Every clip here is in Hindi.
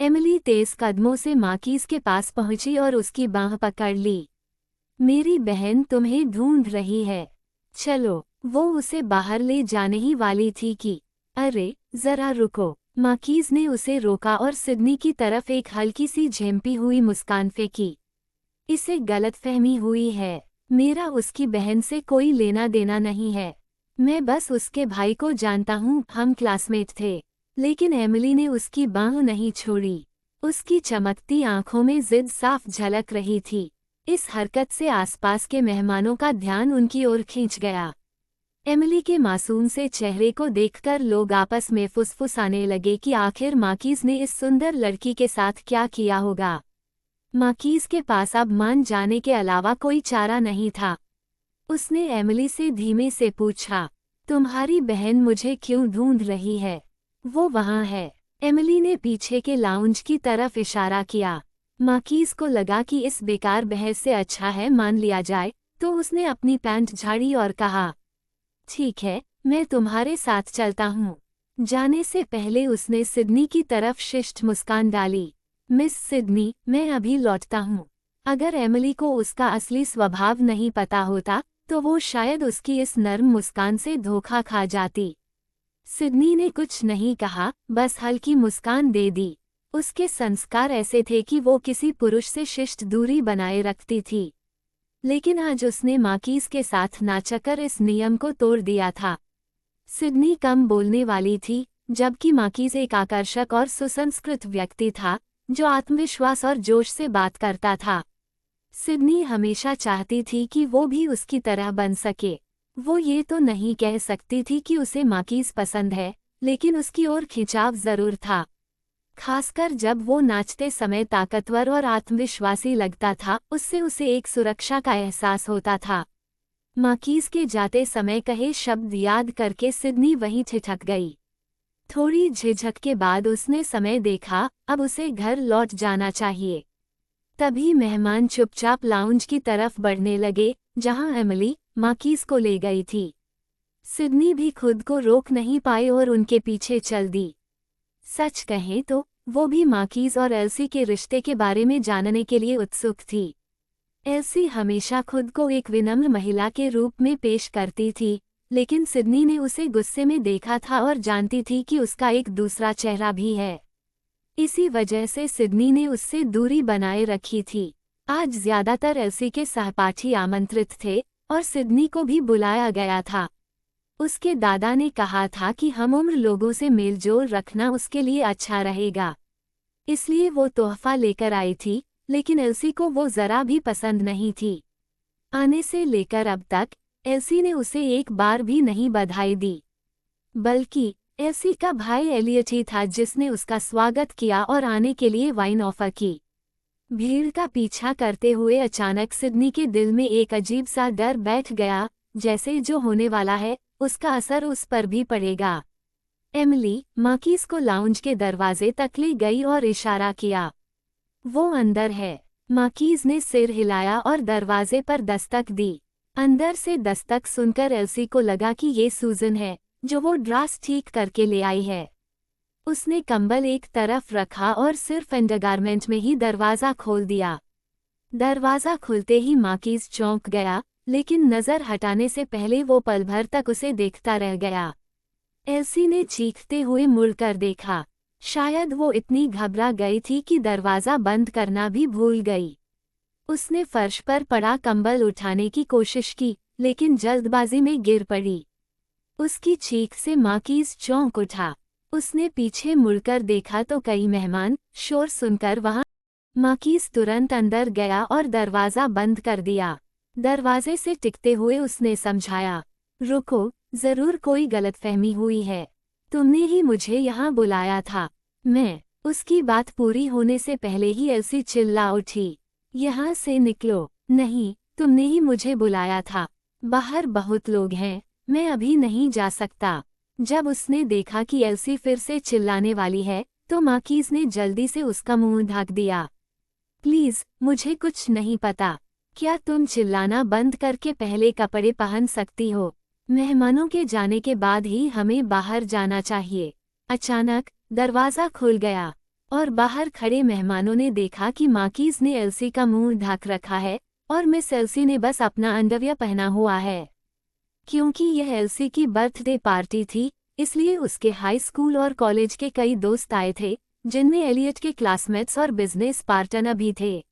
एमिली तेज कदमों से माकीज के पास पहुंची और उसकी बांह पकड़ ली। मेरी बहन तुम्हें ढूंढ रही है, चलो। वो उसे बाहर ले जाने ही वाली थी कि अरे जरा रुको। माकीज ने उसे रोका और सिडनी की तरफ एक हल्की सी झेंपी हुई मुस्कान फेंकी। इसे गलतफहमी हुई है। मेरा उसकी बहन से कोई लेना देना नहीं है। मैं बस उसके भाई को जानता हूँ, हम क्लासमेट थे। लेकिन एमिली ने उसकी बांह नहीं छोड़ी। उसकी चमकती आंखों में जिद साफ झलक रही थी। इस हरकत से आसपास के मेहमानों का ध्यान उनकी ओर खींच गया। एमिली के मासूम से चेहरे को देखकर लोग आपस में फुसफुसाने लगे कि आखिर माकीज ने इस सुंदर लड़की के साथ क्या किया होगा। माकीज के पास अब मान जाने के अलावा कोई चारा नहीं था। उसने एमिली से धीमे से पूछा, तुम्हारी बहन मुझे क्यों ढूंढ रही है? वो वहाँ है। एमिली ने पीछे के लाउंज की तरफ इशारा किया। माकीज को लगा कि इस बेकार बहस से अच्छा है मान लिया जाए, तो उसने अपनी पैंट झाड़ी और कहा, ठीक है, मैं तुम्हारे साथ चलता हूँ। जाने से पहले उसने सिडनी की तरफ शिष्ट मुस्कान डाली। मिस सिडनी, मैं अभी लौटता हूँ। अगर एमिली को उसका असली स्वभाव नहीं पता होता तो वो शायद उसकी इस नर्म मुस्कान से धोखा खा जाती। सिडनी ने कुछ नहीं कहा, बस हल्की मुस्कान दे दी। उसके संस्कार ऐसे थे कि वो किसी पुरुष से शिष्ट दूरी बनाए रखती थी। लेकिन आज उसने माकीज के साथ नाचकर इस नियम को तोड़ दिया था। सिडनी कम बोलने वाली थी, जबकि माकीज एक आकर्षक और सुसंस्कृत व्यक्ति था, जो आत्मविश्वास और जोश से बात करता था। सिडनी हमेशा चाहती थी कि वो भी उसकी तरह बन सके। वो ये तो नहीं कह सकती थी कि उसे माकीज पसंद है, लेकिन उसकी ओर खिंचाव जरूर था। खासकर जब वो नाचते समय ताकतवर और आत्मविश्वासी लगता था, उससे उसे एक सुरक्षा का एहसास होता था। माकीज के जाते समय कहे शब्द याद करके सिडनी वहीं ठिठक गई। थोड़ी झिझक के बाद उसने समय देखा, अब उसे घर लौट जाना चाहिए। तभी मेहमान चुपचाप लाउंज की तरफ बढ़ने लगे, जहां एमिली माकीज को ले गई थी। सिडनी भी खुद को रोक नहीं पाई और उनके पीछे चल दी। सच कहें तो वो भी माकीज और एल्सी के रिश्ते के बारे में जानने के लिए उत्सुक थी। एल्सी हमेशा खुद को एक विनम्र महिला के रूप में पेश करती थी, लेकिन सिडनी ने उसे गुस्से में देखा था और जानती थी कि उसका एक दूसरा चेहरा भी है। इसी वजह से सिडनी ने उससे दूरी बनाए रखी थी। आज ज्यादातर एल्सी के सहपाठी आमंत्रित थे और सिडनी को भी बुलाया गया था। उसके दादा ने कहा था कि हमउम्र लोगों से मेलजोल रखना उसके लिए अच्छा रहेगा। इसलिए वो तोहफा लेकर आई थी, लेकिन एल्सी को वो जरा भी पसंद नहीं थी। आने से लेकर अब तक एल्सी ने उसे एक बार भी नहीं बधाई दी, बल्कि एल्सी का भाई एलियट ही था जिसने उसका स्वागत किया और आने के लिए वाइन ऑफर की। भीड़ का पीछा करते हुए अचानक सिडनी के दिल में एक अजीब सा डर बैठ गया, जैसे जो होने वाला है उसका असर उस पर भी पड़ेगा। एमिली माकीज को लाउंज के दरवाजे तक ले गई और इशारा किया, वो अंदर है। माकीज ने सिर हिलाया और दरवाजे पर दस्तक दी। अंदर से दस्तक सुनकर एल्सी को लगा कि ये सूजन है, जो वो ड्रास ठीक करके ले आई है। उसने कंबल एक तरफ रखा और सिर्फ अंडरगारमेंट में ही दरवाज़ा खोल दिया। दरवाज़ा खुलते ही माकीज चौंक गया, लेकिन नज़र हटाने से पहले वो पल भर तक उसे देखता रह गया। एल्सी ने चीखते हुए मुड़कर देखा। शायद वो इतनी घबरा गई थी कि दरवाज़ा बंद करना भी भूल गई। उसने फर्श पर पड़ा कंबल उठाने की कोशिश की, लेकिन जल्दबाजी में गिर पड़ी। उसकी चीख से माकीज चौंक उठा। उसने पीछे मुड़कर देखा तो कई मेहमान शोर सुनकर वहां। माकीज तुरंत अंदर गया और दरवाज़ा बंद कर दिया। दरवाजे से टिकते हुए उसने समझाया, रुको, जरूर कोई गलतफहमी हुई है। तुमने ही मुझे यहाँ बुलाया था। मैं। उसकी बात पूरी होने से पहले ही एल्सी चिल्ला उठी, यहाँ से निकलो। नहीं, तुमने ही मुझे बुलाया था। बाहर बहुत लोग हैं, मैं अभी नहीं जा सकता। जब उसने देखा कि एल्सी फिर से चिल्लाने वाली है, तो माकीज ने जल्दी से उसका मुंह ढक दिया। प्लीज, मुझे कुछ नहीं पता। क्या तुम चिल्लाना बंद करके पहले कपड़े पहन सकती हो? मेहमानों के जाने के बाद ही हमें बाहर जाना चाहिए। अचानक दरवाज़ा खुल गया और बाहर खड़े मेहमानों ने देखा कि मार्कीज ने एल्सी का मुंह ढक रखा है और मिस एल्सी ने बस अपना अंडरवियर पहना हुआ है। क्योंकि यह एल्सी की बर्थडे पार्टी थी, इसलिए उसके हाई स्कूल और कॉलेज के कई दोस्त आए थे, जिनमें एलियट के क्लासमेट्स और बिजनेस पार्टनर भी थे।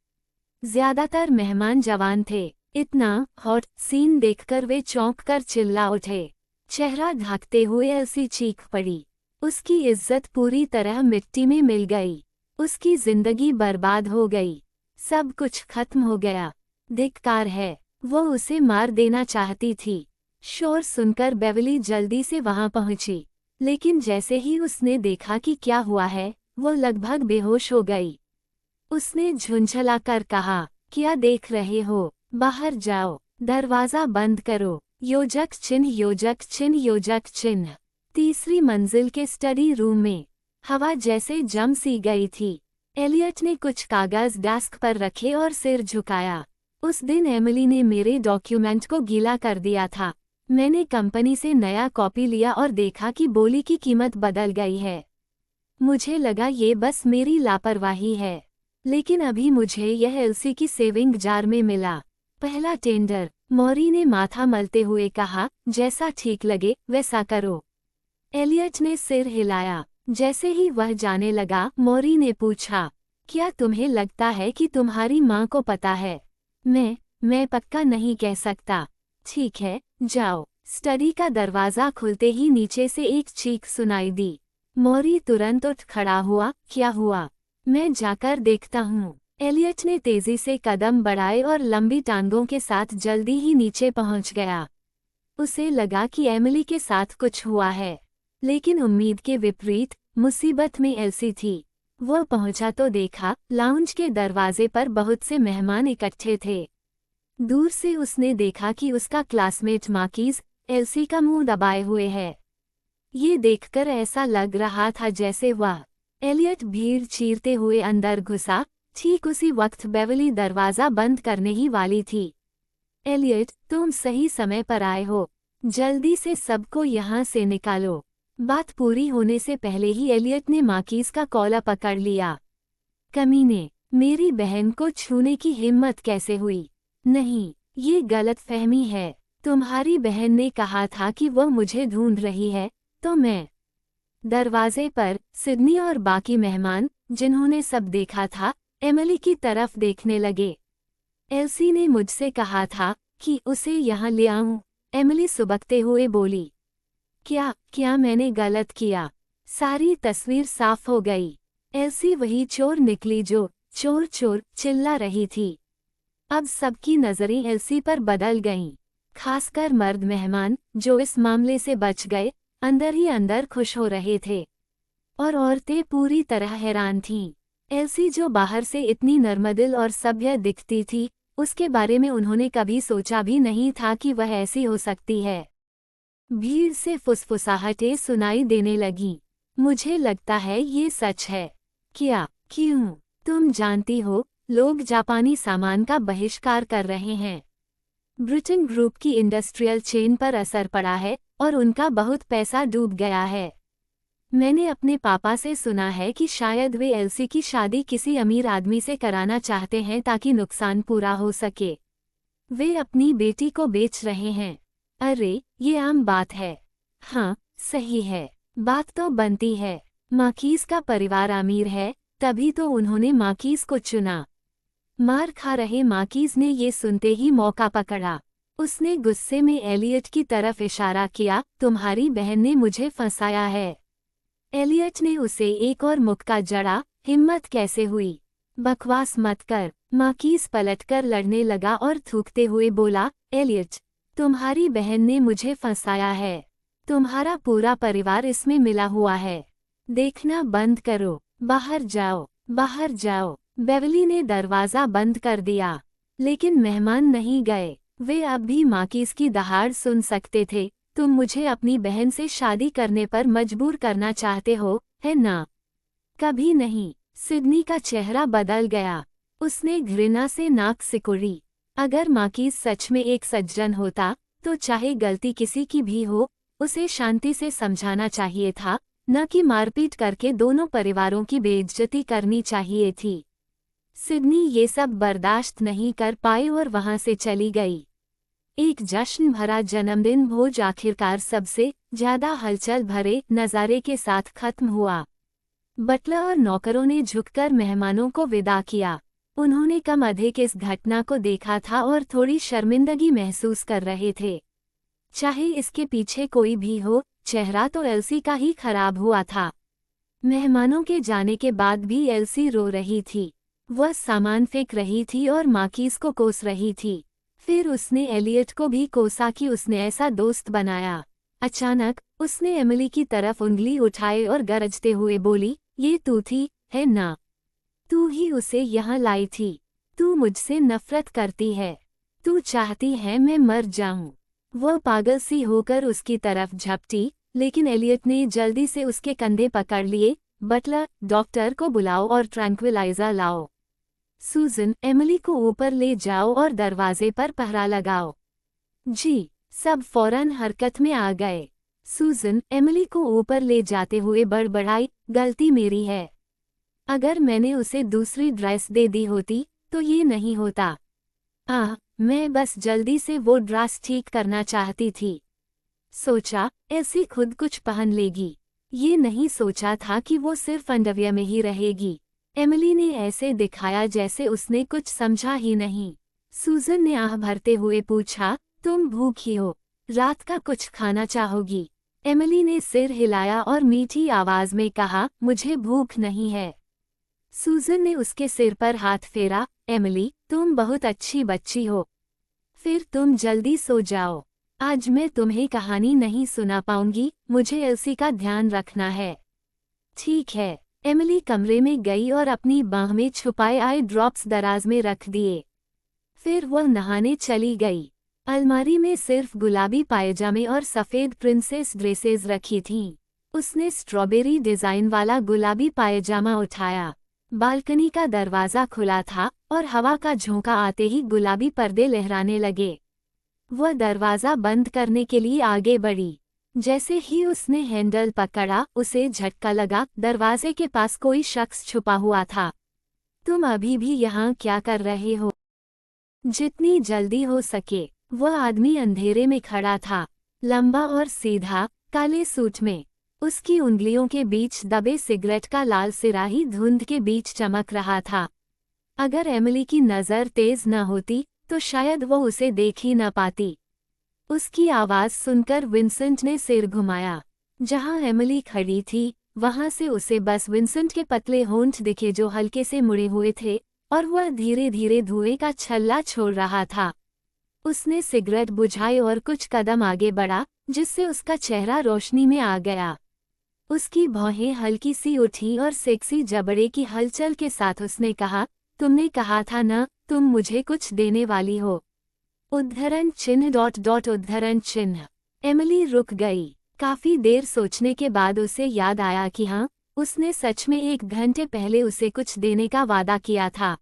ज्यादातर मेहमान जवान थे। इतना हॉट सीन देखकर वे चौंक कर चिल्ला उठे। चेहरा ढकते हुए एल्सी चीख पड़ी। उसकी इज्जत पूरी तरह मिट्टी में मिल गई। उसकी जिंदगी बर्बाद हो गई। सब कुछ खत्म हो गया। धिक्कार है। वो उसे मार देना चाहती थी। शोर सुनकर बेवली जल्दी से वहां पहुंची, लेकिन जैसे ही उसने देखा कि क्या हुआ है, वो लगभग बेहोश हो गई। उसने झुंझलाकर कहा, क्या देख रहे हो? बाहर जाओ, दरवाजा बंद करो। योजक चिन्ह योजक चिन्ह योजक चिन्ह। तीसरी मंजिल के स्टडी रूम में हवा जैसे जम सी गई थी। एलियट ने कुछ कागज डेस्क पर रखे और सिर झुकाया। उस दिन एमिली ने मेरे डॉक्यूमेंट को गीला कर दिया था। मैंने कंपनी से नया कॉपी लिया और देखा कि बोली की कीमत बदल गई है। मुझे लगा ये बस मेरी लापरवाही है, लेकिन अभी मुझे यह एल्सी की सेविंग जार में मिला। पहला टेंडर। मौरी ने माथा मलते हुए कहा, जैसा ठीक लगे वैसा करो। एलियट ने सिर हिलाया। जैसे ही वह जाने लगा, मौरी ने पूछा, क्या तुम्हें लगता है कि तुम्हारी माँ को पता है? मैं पक्का नहीं कह सकता। ठीक है, जाओ। स्टडी का दरवाजा खुलते ही नीचे से एक चीख सुनाई दी। मौरी तुरंत उठ खड़ा हुआ। क्या हुआ? मैं जाकर देखता हूँ। एलियट ने तेजी से कदम बढ़ाए और लंबी टांगों के साथ जल्दी ही नीचे पहुँच गया। उसे लगा कि एमिली के साथ कुछ हुआ है, लेकिन उम्मीद के विपरीत मुसीबत में एल्सी थी। वह पहुंचा तो देखा, लाउंज के दरवाजे पर बहुत से मेहमान इकट्ठे थे। दूर से उसने देखा कि उसका क्लासमेट मार्कीज एल्सी का मुंह दबाए हुए है। ये देखकर ऐसा लग रहा था जैसे वह। एलियट भीड़ चीरते हुए अंदर घुसा। ठीक उसी वक्त बेवली दरवाजा बंद करने ही वाली थी। एलियट, तुम सही समय पर आए हो। जल्दी से सबको यहाँ से निकालो। बात पूरी होने से पहले ही एलियट ने मार्कीज का कॉलर पकड़ लिया। कमीने, मेरी बहन को छूने की हिम्मत कैसे हुई? नहीं, ये गलतफहमी है। तुम्हारी बहन ने कहा था कि वह मुझे ढूंढ रही है, तो मैं। दरवाजे पर सिडनी और बाकी मेहमान, जिन्होंने सब देखा था, एमिली की तरफ देखने लगे। एल्सी ने मुझसे कहा था कि उसे यहाँ ले आऊं। एमिली सुबकते हुए बोली। क्या मैंने गलत किया? सारी तस्वीर साफ हो गई। एल्सी वही चोर निकली जो चोर चोर चिल्ला रही थी। अब सबकी नजरें एल्सी पर बदल गईं। खासकर मर्द मेहमान, जो इस मामले से बच गए, अंदर ही अंदर खुश हो रहे थे। और औरतें पूरी तरह हैरान थीं। एल्सी जो बाहर से इतनी नर्मदिल और सभ्य दिखती थी, उसके बारे में उन्होंने कभी सोचा भी नहीं था कि वह ऐसी हो सकती है। भीड़ से फुसफुसाहटें सुनाई देने लगीं। मुझे लगता है ये सच है। क्यों? तुम जानती हो, लोग जापानी सामान का बहिष्कार कर रहे हैं। ब्रिटेन ग्रुप की इंडस्ट्रियल चेन पर असर पड़ा है और उनका बहुत पैसा डूब गया है। मैंने अपने पापा से सुना है कि शायद वे एल्सी की शादी किसी अमीर आदमी से कराना चाहते हैं ताकि नुकसान पूरा हो सके। वे अपनी बेटी को बेच रहे हैं। अरे, ये आम बात है। हाँ, सही है। बात तो बनती है। मार्कीज का परिवार अमीर है, तभी तो उन्होंने मार्कीज को चुना। मार खा रहे मार्कीज ने ये सुनते ही मौका पकड़ा। उसने गुस्से में एलियट की तरफ इशारा किया, तुम्हारी बहन ने मुझे फंसाया है। एलियट ने उसे एक और मुक्का जड़ा। हिम्मत कैसे हुई? बकवास मत कर। मार्कीज पलटकर लड़ने लगा और थूकते हुए बोला, एलियट, तुम्हारी बहन ने मुझे फंसाया है। तुम्हारा पूरा परिवार इसमें मिला हुआ है। देखना बंद करो। बाहर जाओ, बाहर जाओ। बेवली ने दरवाजा बंद कर दिया, लेकिन मेहमान नहीं गए। वे अब भी मार्कीज की दहाड़ सुन सकते थे। तुम मुझे अपनी बहन से शादी करने पर मजबूर करना चाहते हो, है ना? कभी नहीं। सिडनी का चेहरा बदल गया। उसने घृणा से नाक सिकुड़ी। अगर मार्कीज सच में एक सज्जन होता, तो चाहे गलती किसी की भी हो, उसे शांति से समझाना चाहिए था, न कि मारपीट करके दोनों परिवारों की बेइज्जती करनी चाहिए थी। सिडनी ये सब बर्दाश्त नहीं कर पाई और वहां से चली गई। एक जश्न भरा जन्मदिन भोज आखिरकार सबसे ज्यादा हलचल भरे नज़ारे के साथ खत्म हुआ। बटलर और नौकरों ने झुककर मेहमानों को विदा किया। उन्होंने कम अधिक इस घटना को देखा था और थोड़ी शर्मिंदगी महसूस कर रहे थे। चाहे इसके पीछे कोई भी हो, चेहरा तो एल्सी का ही खराब हुआ था। मेहमानों के जाने के बाद भी एल्सी रो रही थी। वह सामान फेंक रही थी और मार्किस को कोस रही थी। फिर उसने एलियट को भी कोसा कि उसने ऐसा दोस्त बनाया। अचानक उसने एमिली की तरफ उंगली उठाई और गरजते हुए बोली, ये तू थी, है ना? तू ही उसे यहाँ लाई थी। तू मुझसे नफरत करती है। तू चाहती है मैं मर जाऊं। वह पागल सी होकर उसकी तरफ झपटी, लेकिन एलियट ने जल्दी से उसके कंधे पकड़ लिए। बटलर, डॉक्टर को बुलाओ और ट्रैंक्विलाइजर लाओ। सूजन, एमिली को ऊपर ले जाओ और दरवाजे पर पहरा लगाओ। जी। सब फौरन हरकत में आ गए। सूजन एमिली को ऊपर ले जाते हुए बड़बड़ाई, गलती मेरी है। अगर मैंने उसे दूसरी ड्रेस दे दी होती तो ये नहीं होता। मैं बस जल्दी से वो ड्रेस ठीक करना चाहती थी। सोचा ऐसी खुद कुछ पहन लेगी। ये नहीं सोचा था कि वो सिर्फ अंडरवियर में ही रहेगी। एमिली ने ऐसे दिखाया जैसे उसने कुछ समझा ही नहीं। सूजन ने आह भरते हुए पूछा, तुम भूखी हो? रात का कुछ खाना चाहोगी? एमिली ने सिर हिलाया और मीठी आवाज में कहा, मुझे भूख नहीं है। सूजन ने उसके सिर पर हाथ फेरा। एमिली, तुम बहुत अच्छी बच्ची हो। फिर तुम जल्दी सो जाओ। आज मैं तुम्हें कहानी नहीं सुना पाऊंगी, मुझे एल्सी का ध्यान रखना है। ठीक है। एमिली कमरे में गई और अपनी बाह में छुपाए आई ड्रॉप्स दराज में रख दिए। फिर वह नहाने चली गई। अलमारी में सिर्फ गुलाबी पायजामे और सफ़ेद प्रिंसेस ड्रेसेस रखी थीं। उसने स्ट्रॉबेरी डिज़ाइन वाला गुलाबी पायजामा उठाया। बालकनी का दरवाज़ा खुला था और हवा का झोंका आते ही गुलाबी पर्दे लहराने लगे। वह दरवाज़ा बंद करने के लिए आगे बढ़ी। जैसे ही उसने हैंडल पकड़ा, उसे झटका लगा। दरवाजे के पास कोई शख्स छुपा हुआ था। तुम अभी भी यहाँ क्या कर रहे हो? जितनी जल्दी हो सके। वह आदमी अंधेरे में खड़ा था, लंबा और सीधा, काले सूट में। उसकी उंगलियों के बीच दबे सिगरेट का लाल सिराही धुंध के बीच चमक रहा था। अगर एमिली की नज़र तेज न होती तो शायद वो उसे देख ही न पाती। उसकी आवाज़ सुनकर विंसेंट ने सिर घुमाया। जहां एमिली खड़ी थी वहां से उसे बस विंसेंट के पतले होंठ दिखे जो हल्के से मुड़े हुए थे, और वह धीरे धीरे धुएं का छल्ला छोड़ रहा था। उसने सिगरेट बुझाई और कुछ कदम आगे बढ़ा, जिससे उसका चेहरा रोशनी में आ गया। उसकी भौहें हल्की सी उठी और सेक्सी जबड़े की हलचल के साथ उसने कहा, तुमने कहा था न, तुम मुझे कुछ देने वाली हो। उद्धरण चिन्ह ... उद्धरण चिन्ह। एमिली रुक गई। काफी देर सोचने के बाद उसे याद आया कि हाँ, उसने सच में 1 घंटे पहले उसे कुछ देने का वादा किया था।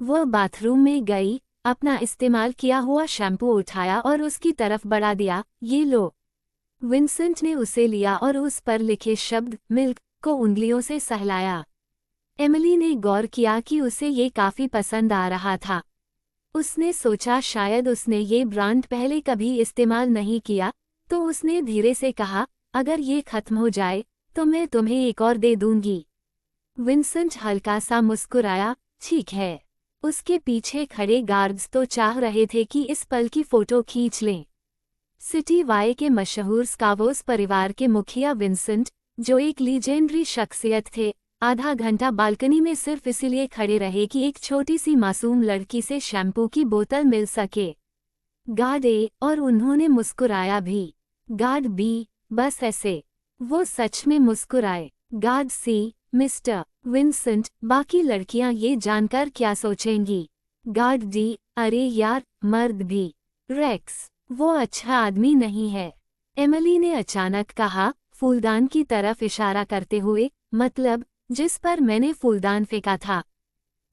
वह बाथरूम में गई, अपना इस्तेमाल किया हुआ शैम्पू उठाया और उसकी तरफ बढ़ा दिया। ये लो। विंसेंट ने उसे लिया और उस पर लिखे शब्द मिल्क को उंगलियों से सहलाया। एमिली ने गौर किया कि उसे ये काफी पसंद आ रहा था। उसने सोचा शायद उसने ये ब्रांड पहले कभी इस्तेमाल नहीं किया, तो उसने धीरे से कहा, अगर ये खत्म हो जाए तो मैं तुम्हें एक और दे दूंगी। विंसेंट हल्का सा मुस्कुराया, ठीक है। उसके पीछे खड़े गार्ड्स तो चाह रहे थे कि इस पल की फोटो खींच लें। सिटी वाई के मशहूर स्कावोस परिवार के मुखिया विंसेंट, जो एक लीजेंडरी शख्सियत थे, आधा घंटा बालकनी में सिर्फ इसलिए खड़े रहे कि एक छोटी सी मासूम लड़की से शैम्पू की बोतल मिल सके। गार्ड ए, और उन्होंने मुस्कुराया भी। गार्ड बी, बस ऐसे। वो सच में मुस्कुराए। गार्ड सी, मिस्टर विंसेंट, बाकी लड़कियां ये जानकर क्या सोचेंगी? गार्ड डी, अरे यार, मर्द भी। रेक्स, वो अच्छा आदमी नहीं है। एमिली ने अचानक कहा, फूलदान की तरफ इशारा करते हुए, मतलब जिस पर मैंने फूलदान फेंका था।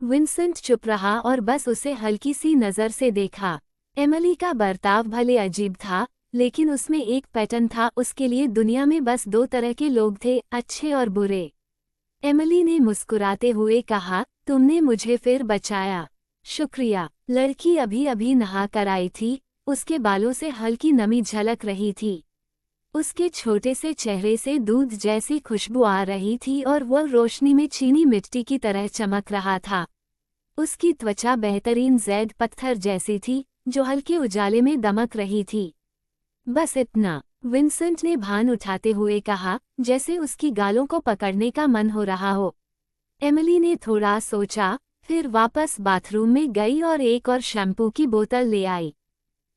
विंसेंट चुप रहा और बस उसे हल्की सी नज़र से देखा। एमिली का बर्ताव भले अजीब था, लेकिन उसमें एक पैटर्न था, उसके लिए दुनिया में बस 2 तरह के लोग थे, अच्छे और बुरे। एमिली ने मुस्कुराते हुए कहा, तुमने मुझे फिर बचाया। शुक्रिया। लड़की अभी अभी नहा कर आई थी, उसके बालों से हल्की नमी झलक रही थी। उसके छोटे से चेहरे से दूध जैसी खुशबू आ रही थी और वह रोशनी में चीनी मिट्टी की तरह चमक रहा था। उसकी त्वचा बेहतरीन जैद पत्थर जैसी थी, जो हल्के उजाले में दमक रही थी। बस इतना, विंसेंट ने भान उठाते हुए कहा, जैसे उसकी गालों को पकड़ने का मन हो रहा हो। एमिली ने थोड़ा सोचा, फिर वापस बाथरूम में गई और एक और शैम्पू की बोतल ले आई।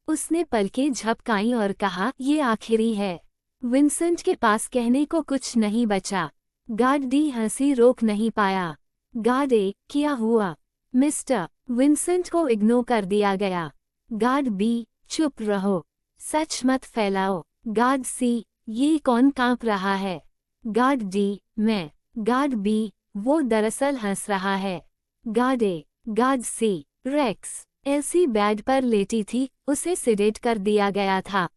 उसने पलकें झपकाईं और कहा, ये आखिरी है। विंसेंट के पास कहने को कुछ नहीं बचा। गार्ड डी हंसी रोक नहीं पाया। गार्ड ए, क्या हुआ? मिस्टर विंसेंट को इग्नोर कर दिया गया। गार्ड बी, चुप रहो, सच मत फैलाओ। गार्ड सी, ये कौन कांप रहा है? गार्ड डी, मैं। गार्ड बी, वो दरअसल हंस रहा है। गार्ड ए, गार्ड सी, रेक्स। एल्सी बेड पर लेटी थी, उसे सिडेट कर दिया गया था।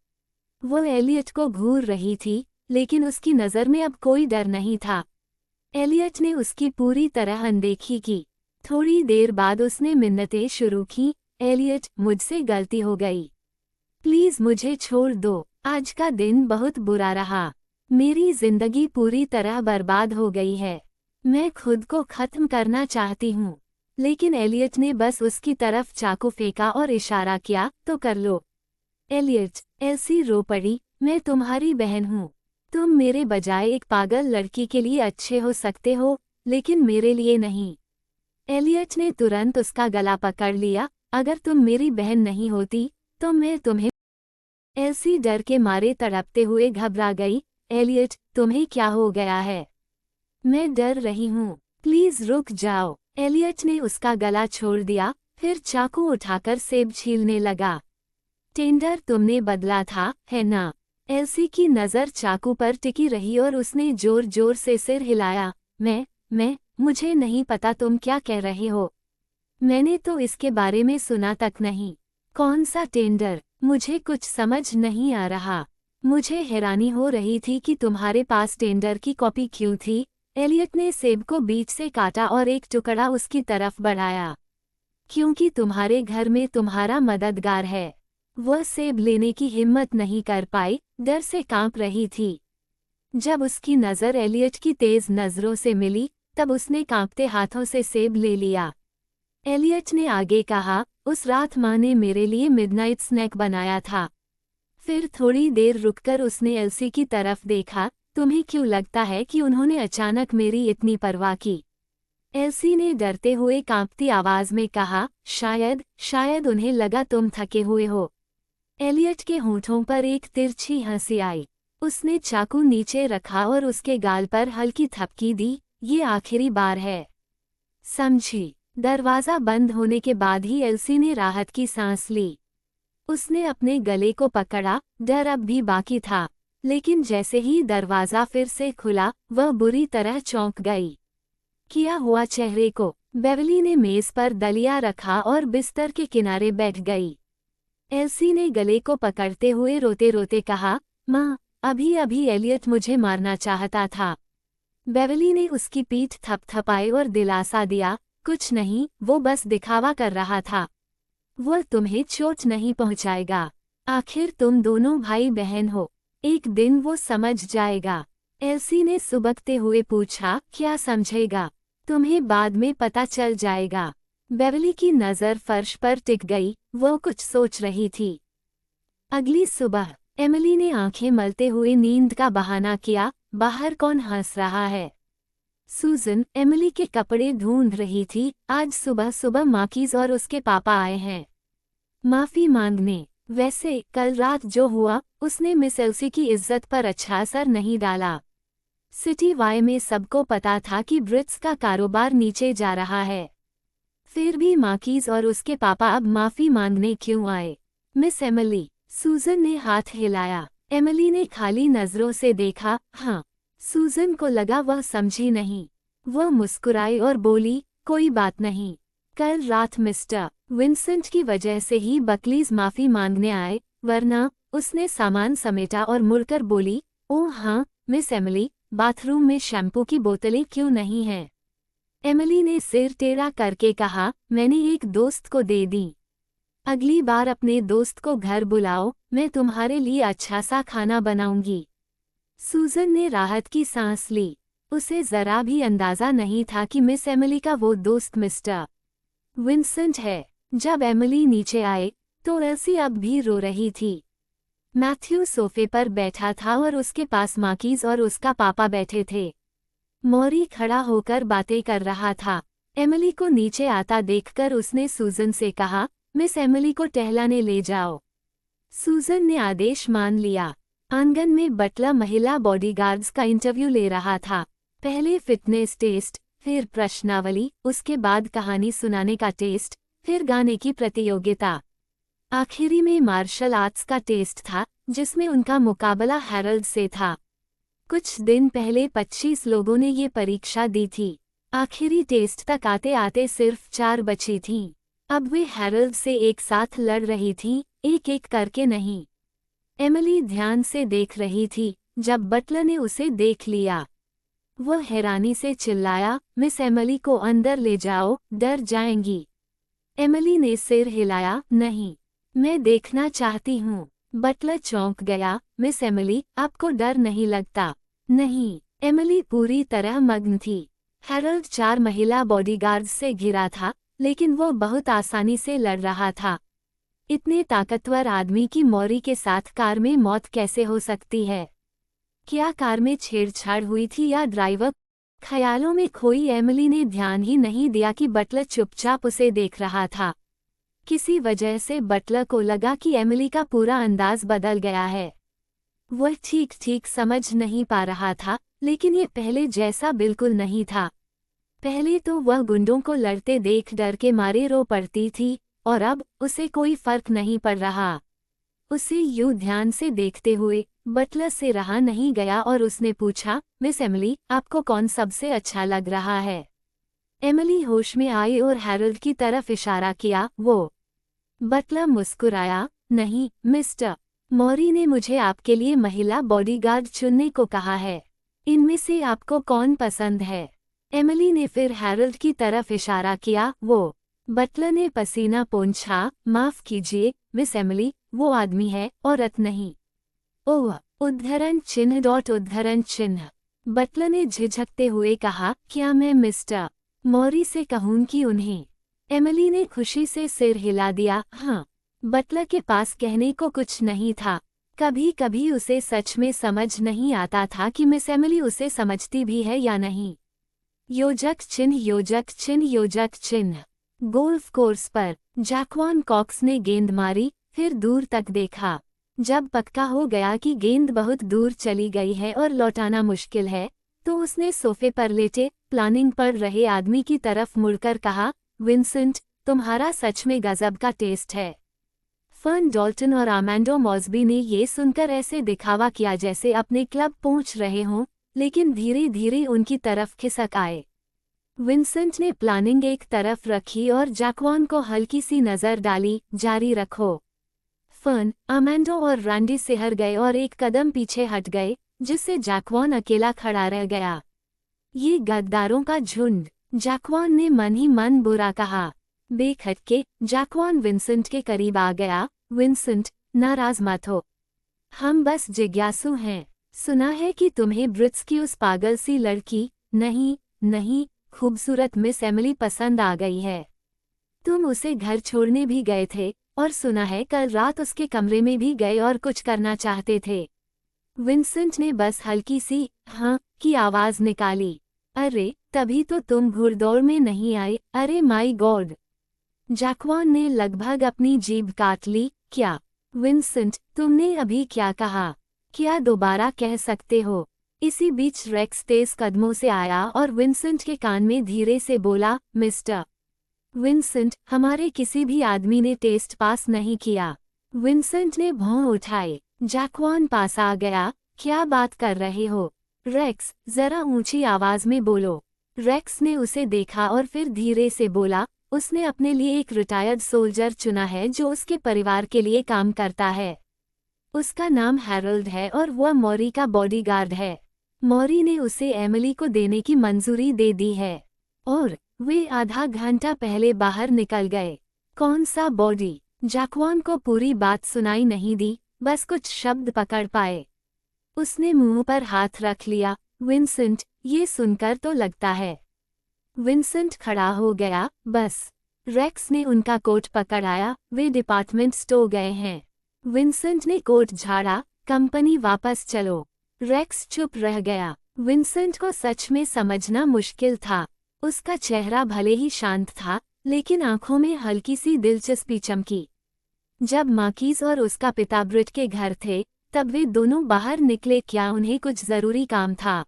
वो एलियट को घूर रही थी, लेकिन उसकी नज़र में अब कोई डर नहीं था। एलियट ने उसकी पूरी तरह अनदेखी की। थोड़ी देर बाद उसने मिन्नतें शुरू की, एलियट, मुझसे गलती हो गई। प्लीज़ मुझे छोड़ दो, आज का दिन बहुत बुरा रहा। मेरी जिंदगी पूरी तरह बर्बाद हो गई है। मैं खुद को ख़त्म करना चाहती हूँ। लेकिन एलियट ने बस उसकी तरफ चाकू फेंका और इशारा किया, तो कर लो। एलियट, एल्सी रो पड़ी, मैं तुम्हारी बहन हूँ। तुम मेरे बजाय एक पागल लड़की के लिए अच्छे हो सकते हो, लेकिन मेरे लिए नहीं। एलियट ने तुरंत उसका गला पकड़ लिया, अगर तुम मेरी बहन नहीं होती, तो मैं तुम्हें। एल्सी डर के मारे तड़पते हुए घबरा गई। एलियट, तुम्हें क्या हो गया है? मैं डर रही हूँ, प्लीज रुक जाओ। एलियट ने उसका गला छोड़ दिया, फिर चाकू उठाकर सेब छीलने लगा। टेंडर, तुमने बदला था, है ना? एल्सी की नज़र चाकू पर टिकी रही और उसने जोर जोर से सिर हिलाया। मुझे नहीं पता तुम क्या कह रहे हो। मैंने तो इसके बारे में सुना तक नहीं। कौन सा टेंडर? मुझे कुछ समझ नहीं आ रहा। मुझे हैरानी हो रही थी कि तुम्हारे पास टेंडर की कॉपी क्यों थी। एलियट ने सेब को बीच से काटा और एक टुकड़ा उसकी तरफ बढ़ाया। क्योंकि तुम्हारे घर में तुम्हारा मददगार है। वह सेब लेने की हिम्मत नहीं कर पाई, डर से कांप रही थी। जब उसकी नज़र एलियट की तेज नज़रों से मिली, तब उसने कांपते हाथों से सेब ले लिया। एलियट ने आगे कहा, उस रात माँ ने मेरे लिए मिडनाइट स्नैक बनाया था। फिर थोड़ी देर रुककर उसने एल्सी की तरफ देखा, तुम्हें क्यों लगता है कि उन्होंने अचानक मेरी इतनी परवाह की? एल्सी ने डरते हुए कांपती आवाज में कहा, शायद उन्हें लगा तुम थके हुए हो। एलियट के होंठों पर एक तिरछी हंसी आई। उसने चाकू नीचे रखा और उसके गाल पर हल्की थपकी दी, ये आखिरी बार है, समझी? दरवाज़ा बंद होने के बाद ही एल्सी ने राहत की सांस ली। उसने अपने गले को पकड़ा, डर अब भी बाकी था, लेकिन जैसे ही दरवाज़ा फिर से खुला, वह बुरी तरह चौंक गई। किया हुआ चेहरे को। बेवली ने मेज़ पर दलिया रखा और बिस्तर के किनारे बैठ गई। एल्सी ने गले को पकड़ते हुए रोते रोते कहा, माँ, अभी एलियट मुझे मारना चाहता था। बेवली ने उसकी पीठ थपथपाई और दिलासा दिया, कुछ नहीं, वो बस दिखावा कर रहा था। वह तुम्हें चोट नहीं पहुंचाएगा। आखिर तुम दोनों भाई बहन हो, एक दिन वो समझ जाएगा। एल्सी ने सुबकते हुए पूछा, क्या समझेगा? तुम्हें बाद में पता चल जाएगा। बेवली की नज़र फर्श पर टिक गई, वो कुछ सोच रही थी। अगली सुबह एमिली ने आंखें मलते हुए नींद का बहाना किया, बाहर कौन हंस रहा है? सूजन एमिली के कपड़े ढूंढ रही थी। आज सुबह सुबह मार्किस और उसके पापा आए हैं माफ़ी मांगने। वैसे कल रात जो हुआ, उसने मिस एल्सी की इज्जत पर अच्छा असर नहीं डाला। सिटी वाई में सबको पता था कि ब्रिट्स का कारोबार नीचे जा रहा है। फिर भी मार्किस और उसके पापा अब माफ़ी मांगने क्यों आए? मिस एमिली, सूजन ने हाथ हिलाया। एमिली ने खाली नज़रों से देखा। हाँ। सूजन को लगा वह समझी नहीं। वह मुस्कुराई और बोली, कोई बात नहीं। कल रात मिस्टर विंसेंट की वजह से ही बकलीज माफ़ी मांगने आए, वरना उसने सामान समेटा और मुड़कर बोली, ओह हाँ मिस एमिली, बाथरूम में शैम्पू की बोतलें क्यों नहीं हैं? एमिली ने सिर टेढ़ा करके कहा, मैंने एक दोस्त को दे दी। अगली बार अपने दोस्त को घर बुलाओ, मैं तुम्हारे लिए अच्छा सा खाना बनाऊंगी। सूजन ने राहत की सांस ली। उसे जरा भी अंदाजा नहीं था कि मिस एमिली का वो दोस्त मिस्टर विंसेंट है। जब एमिली नीचे आए तो एल्सी अब भी रो रही थी। मैथ्यू सोफे पर बैठा था और उसके पास मार्कीज और उसका पापा बैठे थे। मॉरी खड़ा होकर बातें कर रहा था। एमिली को नीचे आता देखकर उसने सूजन से कहा, मिस एमिली को टहलाने ले जाओ। सूजन ने आदेश मान लिया। आंगन में बटलर महिला बॉडीगार्ड्स का इंटरव्यू ले रहा था। पहले फिटनेस टेस्ट, फिर प्रश्नावली, उसके बाद कहानी सुनाने का टेस्ट, फिर गाने की प्रतियोगिता। आखिरी में मार्शल आर्ट्स का टेस्ट था, जिसमें उनका मुकाबला हैरल्ड से था। कुछ दिन पहले 25 लोगों ने ये परीक्षा दी थी। आखिरी टेस्ट तक आते आते सिर्फ 4 बची थीं। अब वे हैरल्ड से एक साथ लड़ रही थीं, एक एक करके नहीं। एमिली ध्यान से देख रही थी। जब बटलर ने उसे देख लिया, वह हैरानी से चिल्लाया, मिस एमिली को अंदर ले जाओ, डर जाएंगी। एमिली ने सिर हिलाया, नहीं, मैं देखना चाहती हूँ। बटलर चौंक गया, मिस एमिली, आपको डर नहीं लगता? नहीं। एमिली पूरी तरह मग्न थी। हैरल्ड 4 महिला बॉडीगार्ड्स से घिरा था, लेकिन वो बहुत आसानी से लड़ रहा था। इतने ताकतवर आदमी की मॉरी के साथ कार में मौत कैसे हो सकती है? क्या कार में छेड़छाड़ हुई थी या ड्राइवर? ख्यालों में खोई एमिली ने ध्यान ही नहीं दिया कि बटलर चुपचाप उसे देख रहा था। किसी वजह से बटलर को लगा कि एमिली का पूरा अंदाज बदल गया है। वह ठीक ठीक समझ नहीं पा रहा था, लेकिन ये पहले जैसा बिल्कुल नहीं था। पहले तो वह गुंडों को लड़ते देख डर के मारे रो पड़ती थी, और अब उसे कोई फर्क नहीं पड़ रहा। उसे यूं ध्यान से देखते हुए बटलर से रहा नहीं गया और उसने पूछा, मिस एमिली, आपको कौन सबसे अच्छा लग रहा है? एमिली होश में आई और हैरल्ड की तरफ इशारा किया, वो। बटलर मुस्कुराया, नहीं, मिस्टर मॉरी ने मुझे आपके लिए महिला बॉडीगार्ड चुनने को कहा है। इनमें से आपको कौन पसंद है? एमिली ने फिर हैरल्ड की तरफ इशारा किया, वो। बटलर ने पसीना पोंछा, माफ कीजिए मिस एमिली, वो आदमी है, औरत नहीं। ओह, उद्धरण चिन्ह डॉट उद्धरण चिन्ह। बटलर ने झिझकते हुए कहा, क्या मैं मिस्टर मॉरी से कहूं कि उन्हें? एमिली ने खुशी से सिर हिला दिया, हाँ। बटलर के पास कहने को कुछ नहीं था। कभी कभी उसे सच में समझ नहीं आता था कि मिस एमिली उसे समझती भी है या नहीं। योजक चिन्ह योजक चिन्ह योजक चिन्ह। गोल्फ कोर्स पर जैक्वान कॉक्स ने गेंद मारी, फिर दूर तक देखा। जब पक्का हो गया कि गेंद बहुत दूर चली गई है और लौटाना मुश्किल है, तो उसने सोफे पर लेटे प्लानिंग पढ़ रहे आदमी की तरफ मुड़कर कहा, विंसेंट, तुम्हारा सच में गजब का टेस्ट है। फर्न डॉल्टन और आमेंडो मॉस्बी ने ये सुनकर ऐसे दिखावा किया जैसे अपने क्लब पहुंच रहे हों, लेकिन धीरे धीरे उनकी तरफ खिसक आए। विंसेंट ने प्लानिंग एक तरफ रखी और जैक्वान को हल्की सी नज़र डाली, जारी रखो। फर्न, आमेंडो और रैंडी सिहर गए और एक कदम पीछे हट गए, जिससे जैक्वान अकेला खड़ा रह गया। ये गद्दारों का झुंड, जैक्वान ने मन ही मन बुरा कहा। बेखटके जैक्वान विंसेंट के करीब आ गया, विंसेंट, नाराज मत हो। हम बस जिज्ञासु हैं। सुना है कि तुम्हें ब्रिट्स की उस पागल सी लड़की, नहीं, खूबसूरत मिस एमिली पसंद आ गई है। तुम उसे घर छोड़ने भी गए थे, और सुना है कल रात उसके कमरे में भी गए और कुछ करना चाहते थे। विंसेंट ने बस हल्की सी हाँ की आवाज निकाली। अरे, तभी तो तुम घुड़दौड़ में नहीं आए, अरे माई गॉड। जैक्वान ने लगभग अपनी जीभ काट ली। क्या? विंसेंट, तुमने अभी क्या कहा? क्या दोबारा कह सकते हो? इसी बीच रेक्स तेज कदमों से आया और विंसेंट के कान में धीरे से बोला, मिस्टर विंसेंट, हमारे किसी भी आदमी ने टेस्ट पास नहीं किया। विंसेंट ने भौं उठाए। जैक्वान पास आ गया। क्या बात कर रहे हो? रेक्स, जरा ऊंची आवाज में बोलो। रेक्स ने उसे देखा और फिर धीरे से बोला, उसने अपने लिए एक रिटायर्ड सोल्जर चुना है जो उसके परिवार के लिए काम करता है। उसका नाम हैरोल्ड है और वह मॉरी का बॉडीगार्ड है। मॉरी ने उसे एमिली को देने की मंजूरी दे दी है और वे आधा घंटा पहले बाहर निकल गए। कौन सा बॉडी? जैक्वान को पूरी बात सुनाई नहीं दी, बस कुछ शब्द पकड़ पाए। उसने मुंह पर हाथ रख लिया। विंसेंट, ये सुनकर तो लगता है। विंसेंट खड़ा हो गया। बस। रेक्स ने उनका कोट पकड़ाया। वे डिपार्टमेंट स्टोर गए हैं। विंसेंट ने कोट झाड़ा। कंपनी वापस चलो। रेक्स चुप रह गया। विंसेंट को सच में समझना मुश्किल था। उसका चेहरा भले ही शांत था, लेकिन आंखों में हल्की सी दिलचस्पी चमकी। जब मार्कीज और उसका पिता ब्रिट के घर थे, तब वे दोनों बाहर निकले। क्या उन्हें कुछ जरूरी काम था?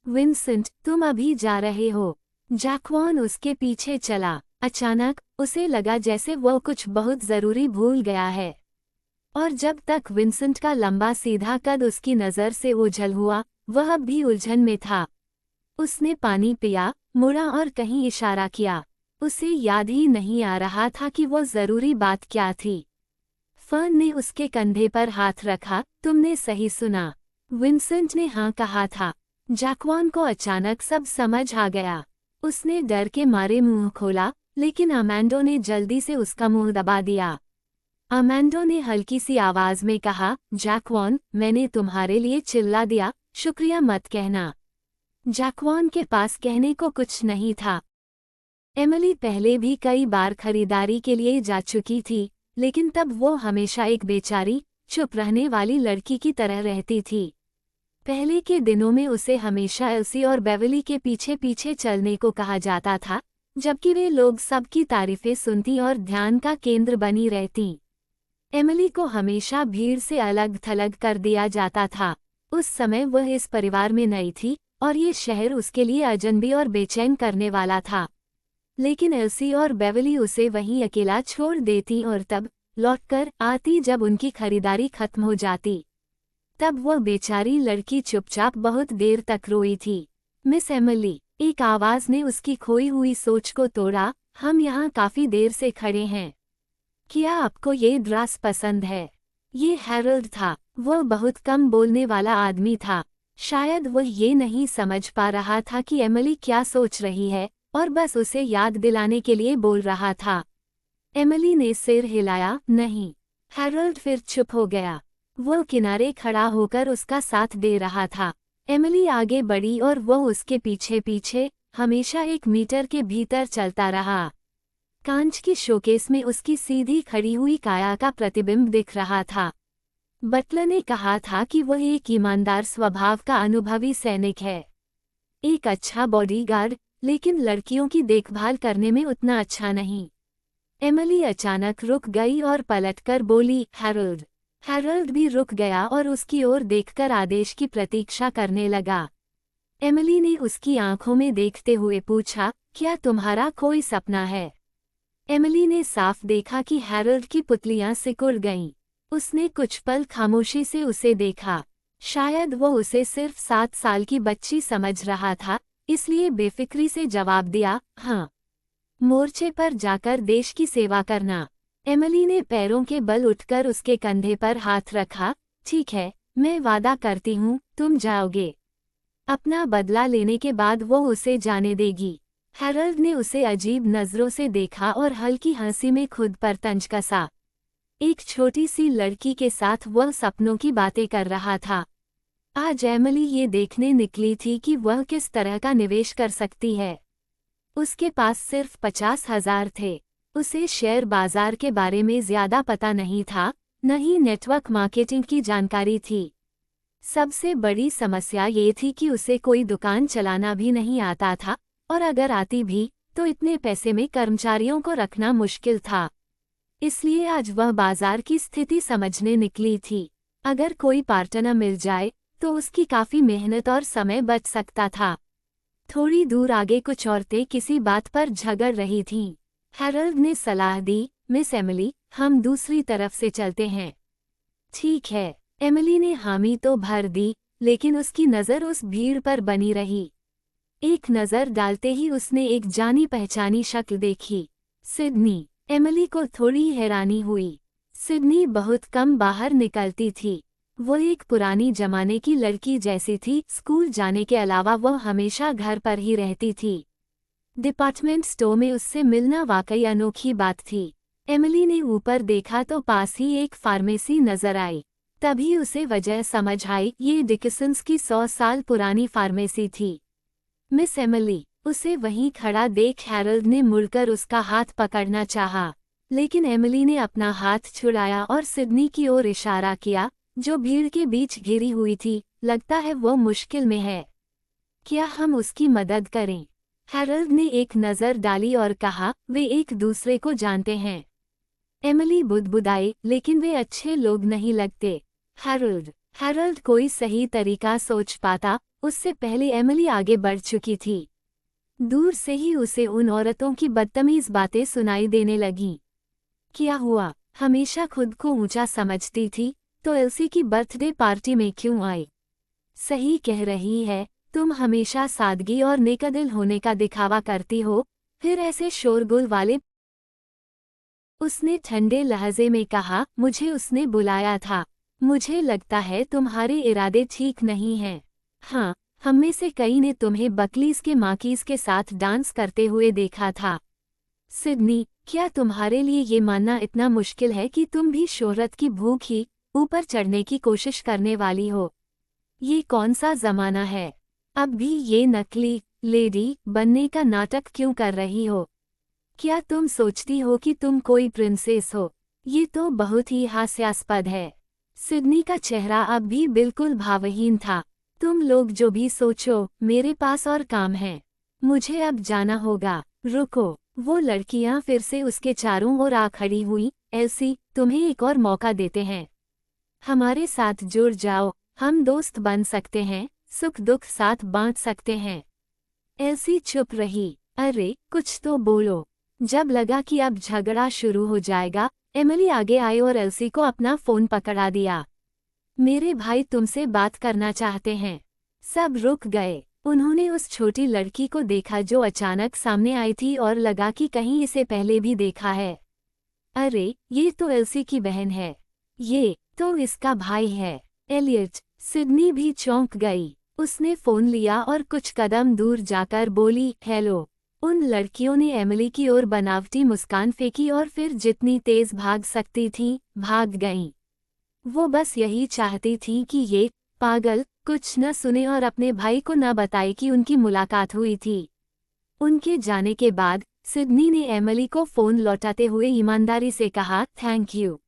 विंसेंट, तुम अभी जा रहे हो? जैक्वान उसके पीछे चला। अचानक उसे लगा जैसे वह कुछ बहुत जरूरी भूल गया है। और जब तक विंसेंट का लंबा सीधा कद उसकी नज़र से ओझल हुआ, वह अब भी उलझन में था। उसने पानी पिया, मुड़ा और कहीं इशारा किया। उसे याद ही नहीं आ रहा था कि वो जरूरी बात क्या थी। फर्न ने उसके कंधे पर हाथ रखा। तुमने सही सुना। विंसेंट ने हाँ कहा था। जैक्वान को अचानक सब समझ आ गया। उसने डर के मारे मुंह खोला, लेकिन अमेंडो ने जल्दी से उसका मुंह दबा दिया। अमेंडो ने हल्की सी आवाज में कहा, जैक्वान, मैंने तुम्हारे लिए चिल्ला दिया, शुक्रिया मत कहना। जैक्वान के पास कहने को कुछ नहीं था। एमिली पहले भी कई बार खरीदारी के लिए जा चुकी थी, लेकिन तब वो हमेशा एक बेचारी, चुप रहने वाली लड़की की तरह रहती थी। पहले के दिनों में उसे हमेशा एल्सी और बेवली के पीछे पीछे चलने को कहा जाता था, जबकि वे लोग सबकी तारीफें सुनती और ध्यान का केंद्र बनी रहती। एमिली को हमेशा भीड़ से अलग थलग कर दिया जाता था। उस समय वह इस परिवार में नई थी और ये शहर उसके लिए अजनबी और बेचैन करने वाला था। लेकिन एल्सी और बेवली उसे वहीं अकेला छोड़ देती और तब लौटकर आती जब उनकी खरीदारी खत्म हो जाती। तब वह बेचारी लड़की चुपचाप बहुत देर तक रोई थी। मिस एमिली, एक आवाज ने उसकी खोई हुई सोच को तोड़ा, हम यहाँ काफी देर से खड़े हैं। क्या आपको ये ड्रेस पसंद है? ये हैरोल्ड था। वह बहुत कम बोलने वाला आदमी था। शायद वह ये नहीं समझ पा रहा था कि एमिली क्या सोच रही है, और बस उसे याद दिलाने के लिए बोल रहा था। एमिली ने सिर हिलाया। नहीं। हैरोल्ड फिर चुप हो गया। वह किनारे खड़ा होकर उसका साथ दे रहा था। एमिली आगे बढ़ी और वह उसके पीछे पीछे, हमेशा 1 मीटर के भीतर चलता रहा। कांच की शोकेस में उसकी सीधी खड़ी हुई काया का प्रतिबिंब दिख रहा था। बटलर ने कहा था कि वह एक ईमानदार स्वभाव का अनुभवी सैनिक है, एक अच्छा बॉडीगार्ड, लेकिन लड़कियों की देखभाल करने में उतना अच्छा नहीं। एमिली अचानक रुक गई और पलटकर बोली, हैरोल्ड। हैरोल्ड भी रुक गया और उसकी ओर देखकर आदेश की प्रतीक्षा करने लगा। एमिली ने उसकी आंखों में देखते हुए पूछा, क्या तुम्हारा कोई सपना है? एमिली ने साफ देखा कि हैरोल्ड की पुतलियां सिकुड़ गईं। उसने कुछ पल खामोशी से उसे देखा। शायद वो उसे सिर्फ 7 साल की बच्ची समझ रहा था, इसलिए बेफिक्री से जवाब दिया, हाँ। मोर्चे पर जाकर देश की सेवा करना। एमिली ने पैरों के बल उठकर उसके कंधे पर हाथ रखा। ठीक है, मैं वादा करती हूँ, तुम जाओगे। अपना बदला लेने के बाद वो उसे जाने देगी। हैरोल्ड ने उसे अजीब नजरों से देखा और हल्की हंसी में खुद पर तंज कसा। एक छोटी सी लड़की के साथ वह सपनों की बातें कर रहा था। आज एमिली ये देखने निकली थी कि वह किस तरह का निवेश कर सकती है। उसके पास सिर्फ 50,000 थे। उसे शेयर बाजार के बारे में ज्यादा पता नहीं था, न ही नेटवर्क मार्केटिंग की जानकारी थी। सबसे बड़ी समस्या ये थी कि उसे कोई दुकान चलाना भी नहीं आता था, और अगर आती भी, तो इतने पैसे में कर्मचारियों को रखना मुश्किल था। इसलिए आज वह बाजार की स्थिति समझने निकली थी। अगर कोई पार्टनर मिल जाए, तो उसकी काफी मेहनत और समय बच सकता था। थोड़ी दूर आगे कुछ औरतें किसी बात पर झगड़ रही थीं। हैरोल्ड ने सलाह दी, मिस एमिली, हम दूसरी तरफ से चलते हैं। ठीक है। एमिली ने हामी तो भर दी, लेकिन उसकी नज़र उस भीड़ पर बनी रही। एक नज़र डालते ही उसने एक जानी पहचानी शक्ल देखी। सिडनी। एमिली को थोड़ी हैरानी हुई। सिडनी बहुत कम बाहर निकलती थी। वो एक पुरानी जमाने की लड़की जैसी थी। स्कूल जाने के अलावा वह हमेशा घर पर ही रहती थी। डिपार्टमेंट स्टोर में उससे मिलना वाकई अनोखी बात थी। एमिली ने ऊपर देखा तो पास ही एक फार्मेसी नजर आई। तभी उसे वजह समझ आई, ये डिकिसंस की 100 साल पुरानी फार्मेसी थी। मिस एमिली, उसे वहीं खड़ा देख हैरोल्ड ने मुड़कर उसका हाथ पकड़ना चाहा, लेकिन एमिली ने अपना हाथ छुड़ाया और सिडनी की ओर इशारा किया, जो भीड़ के बीच घिरी हुई थी। लगता है वो मुश्किल में है। क्या हम उसकी मदद करें? हैरोल्ड ने एक नज़र डाली और कहा, वे एक दूसरे को जानते हैं। एमिली बुदबुदाई, लेकिन वे अच्छे लोग नहीं लगते। हैरोल्ड कोई सही तरीका सोच पाता, उससे पहले एमिली आगे बढ़ चुकी थी। दूर से ही उसे उन औरतों की बदतमीज बातें सुनाई देने लगीं। क्या हुआ? हमेशा खुद को ऊंचा समझती थी, तो एल्सी की बर्थडे पार्टी में क्यों आई? सही कह रही है, तुम हमेशा सादगी और नेकदिल होने का दिखावा करती हो, फिर ऐसे शोरगुल वाले। उसने ठंडे लहजे में कहा, मुझे उसने बुलाया था। मुझे लगता है तुम्हारे इरादे ठीक नहीं हैं। हाँ, हम में से कई ने तुम्हें बकलीज के माकीज के साथ डांस करते हुए देखा था। सिडनी, क्या तुम्हारे लिए ये मानना इतना मुश्किल है कि तुम भी शोहरत की भूख ही ऊपर चढ़ने की कोशिश करने वाली हो? ये कौन सा जमाना है? अब भी ये नकली लेडी बनने का नाटक क्यों कर रही हो? क्या तुम सोचती हो कि तुम कोई प्रिंसेस हो? ये तो बहुत ही हास्यास्पद है। सिडनी का चेहरा अब भी बिल्कुल भावहीन था। तुम लोग जो भी सोचो, मेरे पास और काम है। मुझे अब जाना होगा। रुको। वो लड़कियां फिर से उसके चारों ओर आ खड़ी हुई। एल्सी, तुम्हें एक और मौका देते हैं। हमारे साथ जुड़ जाओ, हम दोस्त बन सकते हैं, सुख दुख साथ बांट सकते हैं। एल्सी चुप रही। अरे, कुछ तो बोलो। जब लगा कि अब झगड़ा शुरू हो जाएगा, एमिली आगे आई और एल्सी को अपना फोन पकड़ा दिया। मेरे भाई तुमसे बात करना चाहते हैं। सब रुक गए। उन्होंने उस छोटी लड़की को देखा जो अचानक सामने आई थी और लगा कि कहीं इसे पहले भी देखा है। अरे, ये तो एल्सी की बहन है। ये तो इसका भाई है। एलियट। सिडनी भी चौंक गई। उसने फोन लिया और कुछ कदम दूर जाकर बोली, हेलो। उन लड़कियों ने एमिली की ओर बनावटी मुस्कान फेंकी और फिर जितनी तेज भाग सकती थीं, भाग गईं। वो बस यही चाहती थी कि ये पागल कुछ न सुने और अपने भाई को न बताए कि उनकी मुलाकात हुई थी। उनके जाने के बाद सिडनी ने एमिली को फ़ोन लौटाते हुए ईमानदारी से कहा, थैंक यू।